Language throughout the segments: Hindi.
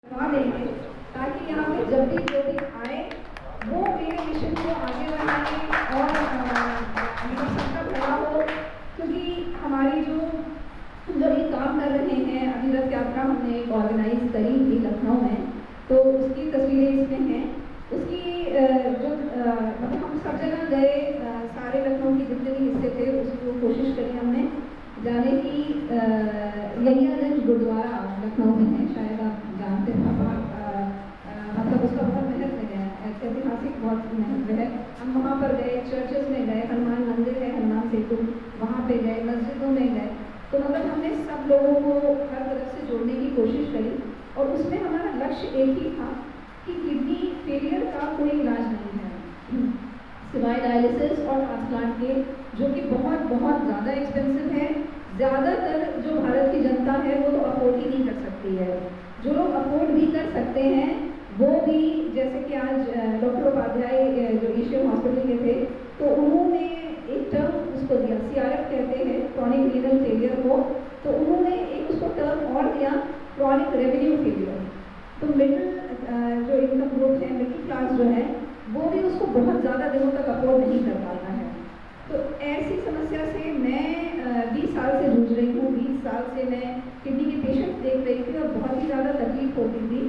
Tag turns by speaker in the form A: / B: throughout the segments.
A: करवा देंगे ताकि यहाँ पे जब भी जो भी आए वो मेरे मिशन को आगे बढ़ाए और सबका भला हो। क्योंकि हमारी जो ये काम कर रहे हैं, अभी रथ यात्रा हमने ऑर्गेनाइज करी थी लखनऊ में, तो उसकी तस्वीरें इसमें हैं। उसकी जो मतलब हम सब जगह गए, सारे लखनऊ के जितने भी हिस्से थे उसको कोशिश करी हमने जाने की। यहियागंज गुरुद्वारा लखनऊ में है, शायद आप जानते हैं। मतलब उसका बहुत महत्व है, ऐतिहासिक बहुत महत्व है। हम वहाँ पर गए, चर्चेस में गए, हनुमान मंदिर है, हनुमान सेतु, वहाँ पे गए, मस्जिदों में गए। तो मतलब हमने सब लोगों को हर तरफ से जोड़ने की कोशिश करी और उसमें हमारा लक्ष्य एक ही था कि किडनी फेलियर का कोई इलाज नहीं है सिवाय डायलिसिस और ट्रांसप्लांट के, जो कि बहुत बहुत ज़्यादा एक्सपेंसिव है। ज़्यादातर जो भारत की जनता है वो तो अफोर्ड ही नहीं कर सकती है। जो लोग अफोर्ड भी कर सकते हैं वो भी, जैसे कि आज डॉक्टर उपाध्याय जो एशियन हॉस्पिटल के थे, तो उन्होंने एक टर्म उसको दिया, CRF कहते हैं क्रॉनिक रीनल फेलियर को, तो उन्होंने एक उसको टर्म और दिया क्रॉनिक रेवेन्यू फेलियर। तो मिडिल जो इनकम ग्रुप है, मिडिल क्लास जो है, वो भी उसको बहुत ज़्यादा दिनों तक अफोर्ड नहीं कर पाता है। तो ऐसी समस्या से मैं 20 साल से जूझ रही हूँ। 20 साल से मैं किडनी के पेशेंट देख रही थी और बहुत ही ज़्यादा तकलीफ होती थी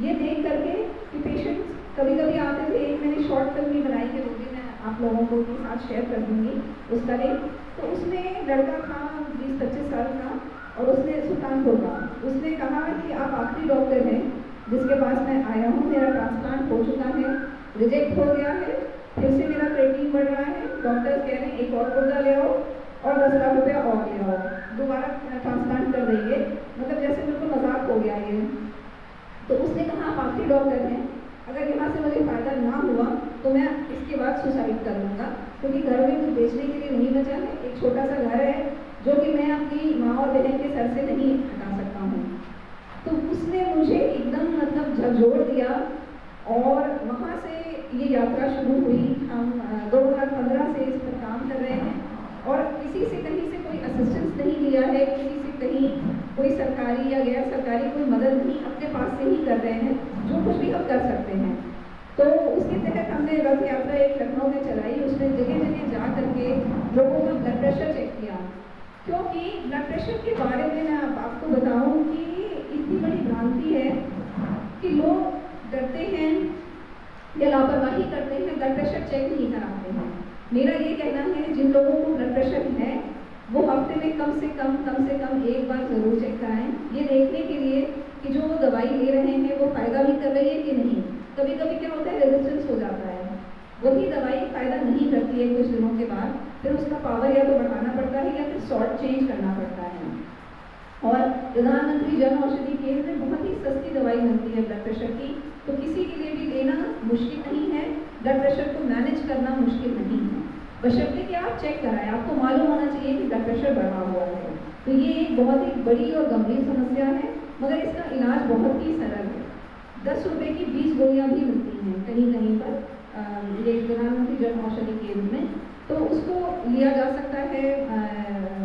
A: ये देख करके कि पेशेंट्स कभी कभी आते थे। एक मैंने शॉर्ट फिल्म भी बनाई थी, वो भी मैं आप लोगों को भी साथ शेयर कर दूँगी उसका लिंक। तो उसमें लड़का था 20-25 साल का और उसने सुल्तानपुर का, उसने कहा कि आप आखिरी डॉक्टर हैं जिसके पास मैं आया हूँ, मेरा ट्रांसप्लांट हो चुका है, रिजेक्ट हो गया है, फिर से मेरा क्रिएटिनिन बढ़ रहा है, डॉक्टर कह रहे हैं एक और गुर्दा ले आओ और 10 लाख रुपया और ले आओ, दोबारा ट्रांसप्लांट कर देंगे। मतलब जैसे बिल्कुल मजाक हो गया ये। तो उसने कहा आप आखिरी डॉक्टर हैं, अगर यहाँ से मुझे फ़ायदा ना हुआ तो मैं इसके बाद सुसाइड कर लूँगा, क्योंकि घर में कुछ बेचने के लिए नहीं बचा है। एक छोटा सा घर है जो कि मैं अपनी माँ और बहन के सर से नहीं हटा सकता हूँ। तो उसने मुझे एकदम मतलब झकझोर दिया और वहाँ से ये यात्रा शुरू हुई। हम 2015 से इस पर काम कर रहे हैं और किसी से कहीं से कोई असिस्टेंस नहीं लिया है, किसी से कहीं कोई सरकारी या गैर सरकारी कोई मदद नहीं, अपने पास से ही कर रहे हैं जो कुछ भी हम कर सकते हैं। तो उसके तहत हमने रथ यात्रा एक लखनऊ में चलाई, उसमें जगह जगह जा करके लोगों का ब्लड प्रेशर चेक किया। क्योंकि ब्लड प्रेशर के बारे में मैं आपको बताऊं कि इतनी बड़ी भ्रांति है कि लोग डरते हैं या लापरवाही करते हैं, ब्लड प्रेशर चेक नहीं कराते हैं। मेरा ये कहना है जिन लोगों को ब्लड प्रेशर है वो हफ्ते में कम से कम एक बार ज़रूर चेक कराएं, ये देखने के लिए कि जो वो दवाई ले रहे हैं वो फ़ायदा भी कर रही है कि नहीं। कभी कभी क्या होता है, रेजिस्टेंस हो जाता है, वही दवाई फ़ायदा नहीं करती है कुछ दिनों के बाद, फिर उसका पावर या तो बढ़ाना पड़ता है या फिर सॉर्ट चेंज करना पड़ता है। और प्रधानमंत्री जन औषधि केंद्र में बहुत ही सस्ती दवाई मिलती है ब्लड प्रेशर की, तो किसी के लिए भी लेना मुश्किल नहीं है, ब्लड प्रेशर को मैनेज करना मुश्किल नहीं है, बशर्ते कि आप चेक कराएं। आपको मालूम होना चाहिए कि ब्लड प्रेशर बढ़ा हुआ है। तो ये एक बहुत ही बड़ी और गंभीर समस्या है, मगर इसका इलाज बहुत ही सरल है। 10 रुपये की 20 गोलियाँ भी मिलती हैं कहीं कहीं पर ये प्रधानमंत्री जन औषधि केंद्र में, तो उसको लिया जा सकता है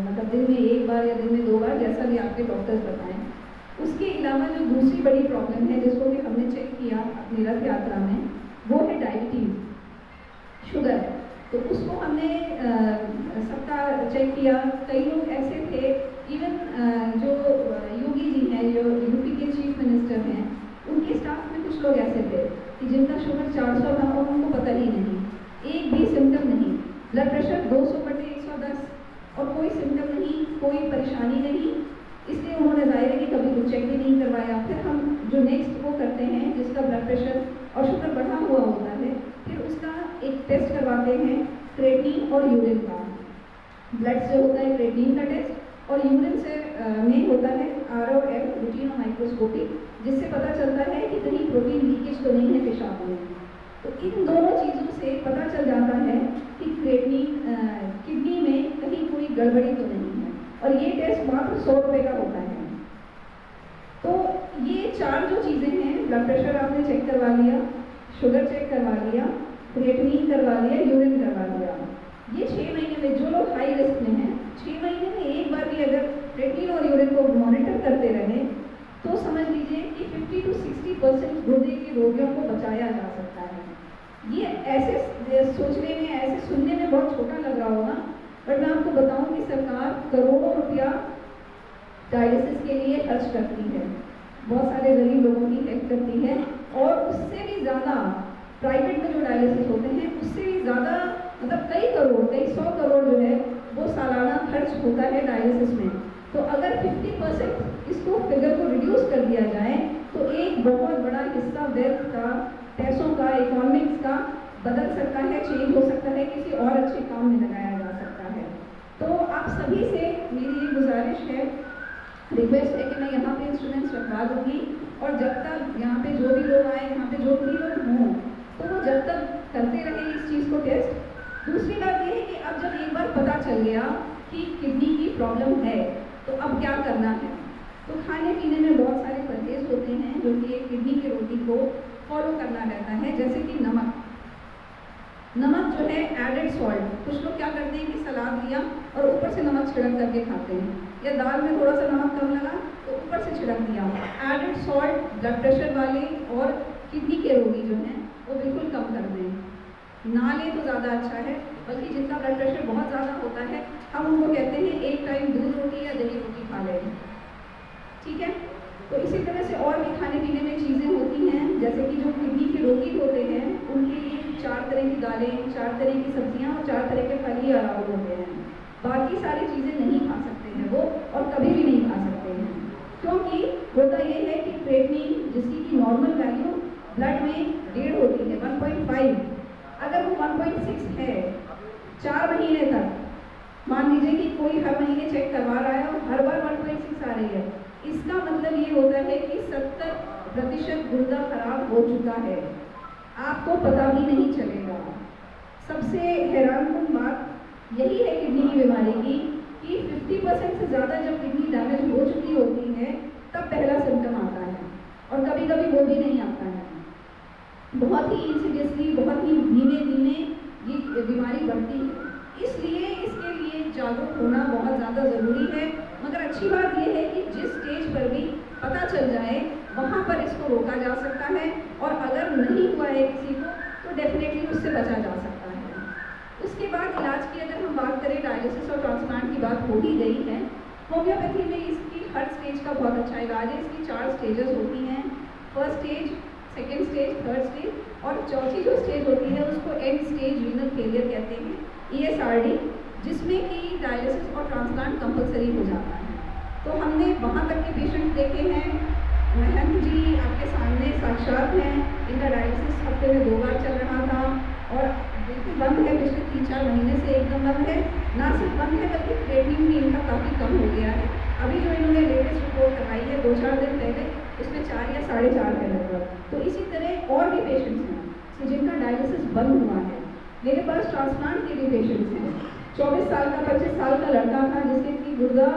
A: मतलब दिन में एक बार या दिन में 2 बार, जैसा भी आपके डॉक्टर्स बताएं। उसके अलावा जो दूसरी बड़ी प्रॉब्लम है जिसको कि हमने चेक किया अपनी रथ यात्रा में, वो है डायबिटीज़, शुगर। तो उसको हमने सबका चेक किया। कई लोग ऐसे थे, इवन जो योगी जी हैं, जो यूपी के चीफ मिनिस्टर हैं, उनके स्टाफ में कुछ लोग ऐसे थे कि जिनका शुगर 400 था और उनको पता ही नहीं, एक भी सिम्टम नहीं, ब्लड प्रेशर 200/110 और कोई सिम्टम नहीं, कोई परेशानी नहीं। इसलिए उन्होंने जाहिर है कि कभी कुछ चेक भी नहीं करवाया। फिर हम जो नेक्स्ट वो करते हैं जिसका ब्लड प्रेशर और शुगर बढ़ा हुआ होता है, फिर उसका एक टेस्ट करवाते हैं क्रिएटिनिन और यूरिन का। ब्लड से होता है क्रिएटिनिन का टेस्ट और यूरिन से में होता है ROF रूटीन और माइक्रोस्कोपी, जिससे पता चलता है कि कहीं प्रोटीन लीकेज तो नहीं है पेशाब में। तो इन दोनों चीज़ों से पता चल जाता है कि क्रिएटिनिन किडनी में कहीं कोई गड़बड़ी तो नहीं है, और ये टेस्ट मात्र 100 रुपये का होता है। तो ये 4 जो चीज़ें हैं, ब्लड प्रेशर आपने चेक करवा लिया, शुगर चेक करवा लिया, क्रिएटिनिन करवा लिया, यूरिन करवा लिया, ये 6 महीने में जो लोग हाई रिस्क में हैं, 6 महीने में एक बार भी अगर क्रिएटिनिन और यूरिन को मॉनिटर करते रहे तो समझ लीजिए कि 50 to 60% गुर्दे के रोगियों को बचाया जा सकता है। ये ऐसे सोचने में, ऐसे सुनने में बहुत छोटा लग रहा होगा, बट मैं आपको बताऊं कि सरकार करोड़ों रुपया डायलिसिस के लिए खर्च करती है, बहुत सारे गरीब लोगों की हेल्प करती है, और उससे भी ज़्यादा प्राइवेट में जो डायलिसिस होते हैं उससे भी ज़्यादा, मतलब कई करोड़, कई 100 करोड़ जो है वो सालाना खर्च होता है डायलिसिस में। तो अगर 50% इसको फिगर को रिड्यूस कर दिया जाए तो एक बहुत बड़ा हिस्सा वेल्थ का, पैसों का, इकोनॉमिक्स का बदल सकता है, चेंज हो सकता है, किसी और अच्छे काम में लगाया जा सकता है। तो आप सभी से मेरी ये गुजारिश है, रिक्वेस्ट है कि मैं यहाँ पे इंस्ट्रूमेंट्स रखवा दूँगी, और जब तक यहाँ पे जो भी लोग आए, यहाँ पे जो भी लोग हों, तो वो जब तक करते रहे इस चीज़ को टेस्ट। दूसरी बात ये है कि अब जब एक बार पता चल गया कि किडनी की प्रॉब्लम है तो अब क्या करना है। तो खाने पीने में बहुत सारे परहेज होते हैं जो कि एक किडनी के रोगी को फॉलो करना रहता है, जैसे कि नमक जो है एडेड सॉल्ट, कुछ लोग क्या करते हैं कि सलाद लिया और ऊपर से नमक छिड़क करके खाते हैं, या दाल में थोड़ा सा नमक कम लगा तो ऊपर से छिड़क दिया। एडेड सॉल्ट ब्लड प्रेशर वाले और किडनी के रोगी जो हैं वो बिल्कुल कम कर दें, ना लें तो ज़्यादा अच्छा है। बल्कि जिनका ब्लड प्रेशर बहुत ज़्यादा होता है, हम उनको कहते हैं एक टाइम दूध रोटी या दही रोटी खा लें, ठीक है। तो इसी तरह से और भी खाने पीने में चीज़ें होती हैं, जैसे कि जो किडनी के रोगी होते हैं उनके लिए 4 तरह की दालें, 4 तरह की सब्जियां और 4 तरह के फल ही अलाउड होते हैं। बाकी सारी चीज़ें नहीं खा सकते हैं वो, और कभी भी नहीं खा सकते हैं, क्योंकि होता ये है कि क्रेटनिन, जिसकी की नॉर्मल वैल्यू ब्लड में 1.5 होती है, 1.5, अगर वो 1.6 है 4 महीने तक, मान लीजिए कि कोई हर महीने चेक करवा रहा है और हर बार 1.6 आ रही है, इसका मतलब ये होता है कि 70% गुर्दा खराब हो चुका है, आपको पता भी नहीं चलेगा। सबसे हैरानकुन बात यही है किडनी की बीमारी की कि 50% से ज़्यादा जब किडनी डैमेज हो चुकी होती है तब पहला सिम्टम आता है, और कभी कभी वो भी नहीं आता है। बहुत ही इंसिडियसली, बहुत ही धीमे धीमे ये बीमारी बढ़ती है, इसलिए इसके लिए जागरूक होना बहुत ज़्यादा ज़रूरी है। मगर अच्छी बात यह है कि जिस स्टेज पर भी पता चल जाए वहाँ पर इसको रोका जा सकता है, और अगर नहीं हुआ है किसी को तो डेफिनेटली उससे बचा जा सकता है। उसके बाद इलाज की अगर हम बात करें, डायलिसिस और ट्रांसप्लांट की बात हो ही गई है, होम्योपैथी में इसकी हर स्टेज का बहुत अच्छा इलाज है। इसकी 4 स्टेजेस होती हैं, first stage, second stage, third stage, और चौथी जो स्टेज होती है उसको एंड स्टेज रीनल फेलियर कहते हैं, ESRD, जिसमें कि डायलिसिस और ट्रांसप्लांट कंपलसरी हो जाता है। तो हमने वहाँ तक के पेशेंट देखे हैं, महंत जी आपके सामने साक्षात हैं, इनका डायलिसिस हफ्ते में 2 बार चल रहा था, और बिल्कुल बंद है, पिछले 3-4 महीने से एकदम बंद है। ना सिर्फ बंद है बल्कि क्रेटनिन भी इनका काफ़ी कम हो गया है। अभी जो इन्होंने लेटेस्ट रिपोर्ट करवाई है 2-4 दिन पहले, उसमें 4 या 4.5 है लगभग। तो इसी तरह और भी पेशेंट्स हैं जिनका डायलिसिस बंद हुआ है। मेरे पास ट्रांसप्लांट के भी पेशेंट्स हैं। 24 साल का, 25 साल का लड़का था जिसके की गुर्दा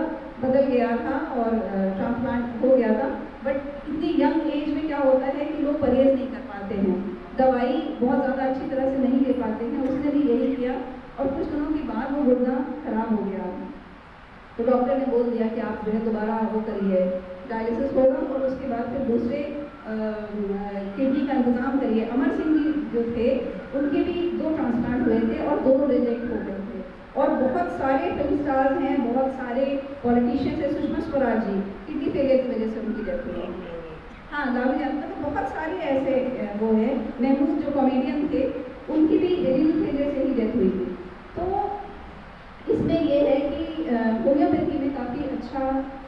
A: बदल गया था और ट्रांसप्लांट हो गया था, बट इतनी यंग एज में क्या होता है कि लोग परहेज नहीं कर पाते हैं, दवाई बहुत ज़्यादा अच्छी तरह से नहीं ले पाते हैं। उसने भी यही किया, और कुछ दिनों के बाद वो गुर्दा खराब हो गया, तो डॉक्टर ने बोल दिया कि आप जो है दोबारा वो करिए, डायलिसिस होगा और उसके बाद फिर दूसरे किडनी का इंतज़ाम करिए। अमर सिंह जी जो थे उनके भी 2 ट्रांसप्लांट हुए थे और दोनों रिजेक्ट हो गए थे। और बहुत सारे फिल्म स्टार्स हैं, बहुत सारे पॉलिटिशियंस हैं, सुषमा स्वराज जी किडनी फेलियर की वजह से उनकी डेथ हुई। हाँ, लालू यादव, तो बहुत सारे ऐसे वो हैं, महमूद जो कॉमेडियन थे उनकी भी रीनल फेलियर से ही डेथ हुई थी। तो इसमें ये है कि होम्योपैथी में काफ़ी अच्छा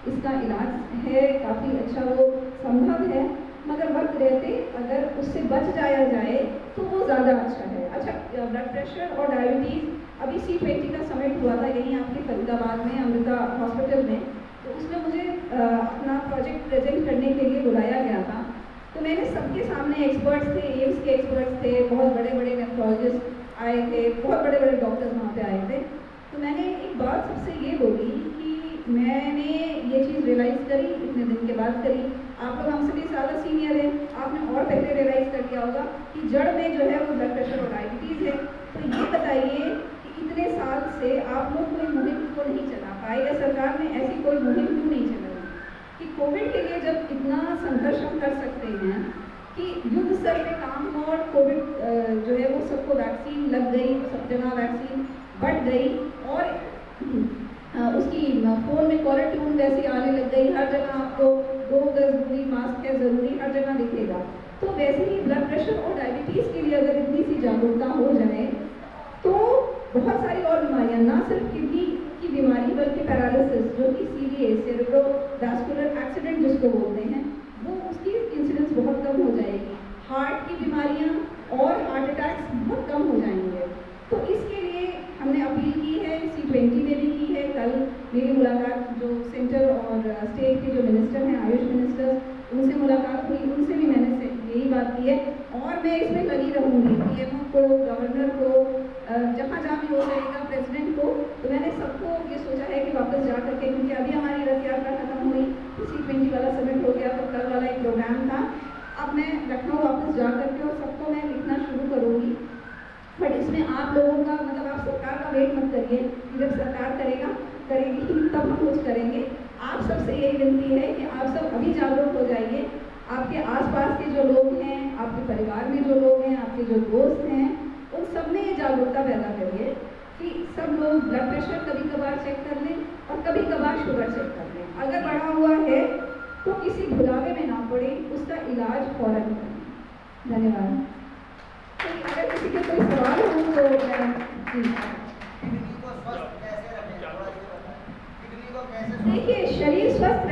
A: इसका इलाज है, काफ़ी अच्छा वो संभव है, मगर वक्त रहते अगर उससे बच जाया जाए तो वो ज़्यादा अच्छा है। अच्छा, ब्लड प्रेशर और डायबिटीज़, अभी C20 का समिट हुआ था यहीं आपके फरीदाबाद में अमृता हॉस्पिटल में, तो उसमें मुझे अपना प्रोजेक्ट प्रेजेंट करने के लिए बुलाया गया था। तो मैंने सबके सामने एक्सपर्ट्स थे, एम्स के एक्सपर्ट्स थे, बहुत बड़े बड़े नेफ्रोलॉजिस्ट आए थे, बहुत बड़े बड़े डॉक्टर्स वहाँ पे आए थे। तो मैंने एक बात सबसे ये बोली कि मैंने ये चीज़ रियलाइज़ करी, इतने दिन के बाद करी, आप लोग हमसे भी ज़्यादा सीनियर हैं, आपने और पहले रियलाइज़ कर लिया होगा कि जड़ में जो है वो ब्लड प्रेशर और डायबिटीज़ है। तो ये बताइए कि इतने साल से आप लोग कोई मुहिम क्यों नहीं चला पाए, या सरकार ने ऐसी कोई मुहिम क्यों नहीं चलाई? कि कोविड के लिए जब इतना संघर्ष हम कर सकते हैं कि युद्ध स्तर पे काम हो और कोविड जो है वो सबको वैक्सीन लग गई, सब जगह वैक्सीन बढ़ गई और उसकी फ़ोन में कॉलर ट्यून वैसी आने लग गई, हर जगह आपको 2 गज दूरी, मास्क है ज़रूरी, हर जगह दिखेगा। तो वैसे ही ब्लड प्रेशर और डायबिटीज़ के लिए अगर इतनी सी जागरूकता हो जाए तो बहुत सारी और बीमारियां, ना सिर्फ किडनी की बीमारी बल्कि पैरालिसिस जो कि सीवीए सेरेब्रोवास्कुलर एक्सीडेंट जिसको बोलते हैं, वो उसकी इंसिडेंस बहुत कम हो जाएगी। हार्ट की बीमारियां और हार्ट अटैक्स बहुत कम हो जाएंगे। तो इसके लिए हमने अपील की है, C20 में भी की है। कल मेरी मुलाकात जो सेंटर और स्टेट के जो मिनिस्टर हैं, आयुष मिनिस्टर्स, उनसे मुलाकात हुई, उनसे भी मैंने यही बात की है और मैं इसमें लगी रहूँगी। पीएमओ को, गवर्नर को, जहाँ जहाँ भी हो जाएगा, प्रेसिडेंट को, तो मैंने सबको ये सोचा है कि वापस जा करके, क्योंकि अभी हमारी रथ यात्रा खत्म हुई, C20 वाला समिट हो गया, तो कल वाला एक प्रोग्राम था। अब मैं लखनऊ वापस जा करके और सबको मैं लिखना शुरू करूँगी। बट इसमें आप लोगों का मतलब आप सरकार का वेट मत करिए कि जब सरकार करेगी तब हम कुछ करेंगे। आप सबसे यही विनती है कि आप सब अभी जागरूक हो जाइए। आपके आसपास के जो लोग हैं, आपके परिवार में जो लोग हैं, आपके जो दोस्त हैं, उन सब में ये जागरूकता पैदा करिए कि सब लोग ब्लड प्रेशर कभी कभार चेक कर लें और कभी कभार शुगर चेक कर लें। अगर बढ़ा हुआ है तो किसी भुलावे में ना पड़े, उसका इलाज फौरन करें। धन्यवाद। तो अगर किसी के कोई सवाल हो तो देखिए, शरीर स्वस्थ